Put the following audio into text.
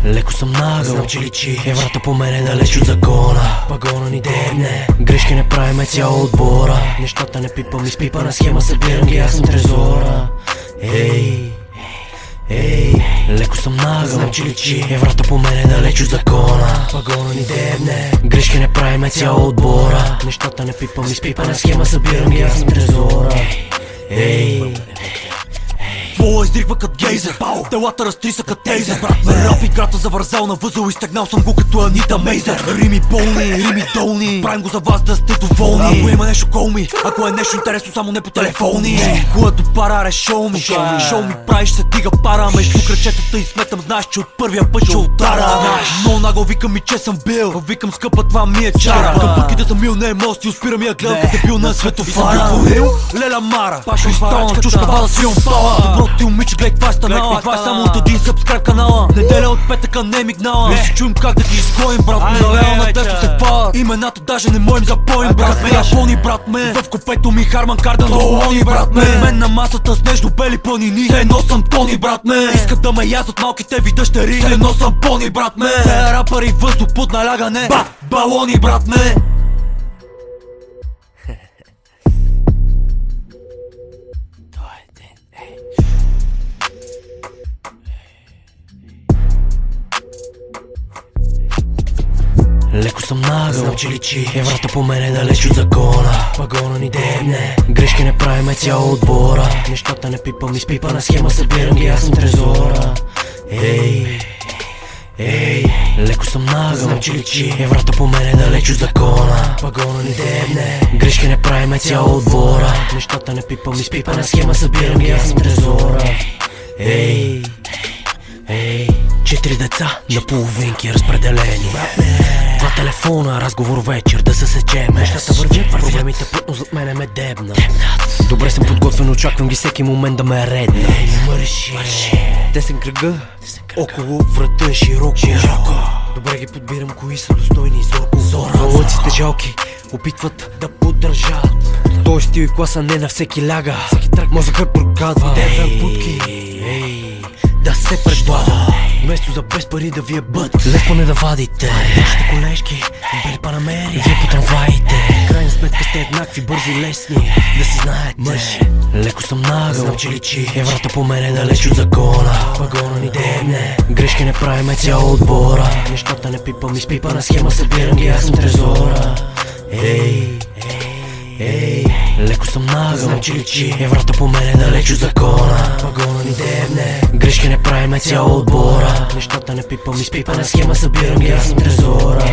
Леко съм нагъл, знам че личи врата по мене далеч от закона. Пагона ни дебне, грешки не правиме цяло отбора. Нещата не пипам, изпипана схема, събирам ги, аз съм трезора. Ей, леко съм нагъл, знам че личи врата по мене далеч от закона. Пагона ни дебне, грешки не правиме цяло отбора. Нещата не пипам, изпипана схема, събирам ги, аз съм трезора. Твоя издригва кът гейзер, телата разтриса кът тейзер. Рап играта завързал на възел, изтегнал съм го като Анита Мейзер. Рими болни, рими долни, правим го за вас да сте доволни. Ако има нещо call me, ако е нещо интересно само не по телефони. Когато пара ре шоу ми, шоу ми правиш се дига пара. Между кръчетата и сметам, знаеш че от първия път ще удара. Но наго викам ми че съм бил, викам скъпа това ми е чара. Към пътки да съм мил не е мост и успирам я гледам като бил на светофара. Леля Мара, пашо изпална чушка, бада свилм пала. Ти умича, гледай това е станала. Това е само от един сабскрайб канала. Неделя от петъка не е мигнала. Не си чуем как да ги изгоим, брат ме. Налево на десно се фалат. Имената даже не можем запоим, брат ме. Япони, брат ме. В купето ми Харман Кардан Долони, брат ме. Мен на масата с нежно бели планини. Все едно съм Тони, брат ме. Искат да ме язат малките ви дъщери. Все едно съм Пони, брат ме. Те рапъри въздух под налягане. Балони, брат ме. Леко съм нагъл, знам че личи врата по мене далеч от закона. Пагона ни дебне, грешки не правиме цяло отбора. Нещата не пипам, изпипана схема, събирам ги, аз съм трезора. Леко съм нагъл, знам че личи врата по мене далеч от закона. Пагона ни дебне, грешки не правиме цяло отбора. Нещата не пипам, изпипана схема, събирам ги, аз съм трезора. 4 деца на половинки разпределени. Два телефона, разговор вечер, да се сечеме. Нещата вървят, проблемите плътно зад мене ме дебнат. Добре съм подготвен, очаквам ги всеки момент да ме редна. Тесен кръга, около врата е широко. Добре ги подбирам, кои са достойни зорко. Лъците жалки, опитват да поддържат. Той стил и класа не на всеки ляга. Мозъкът прокадва путки да се предлага. Вместо за без пари да ви е бът, лев поне да вадите. Вашите колежки, бели панамери, вие по трамваите. Крайна сметка сте еднакви, бързи, лесни, да си знаете. Леко съм нагъл, знам че личи врата по мене далеч от закона. Пагона ни дебне, грешки не правиме цяло отбора. Нещата не пипам, изпипана схема, събирам ги, аз съм трезора. Леко съм нагъл, знам че личи врата по мене далеч от закона. Пагона ни дебне, грешки не правиме цяло отбора. Нещата не пипам, изпипана схема, събирам ги, аз съм трезора.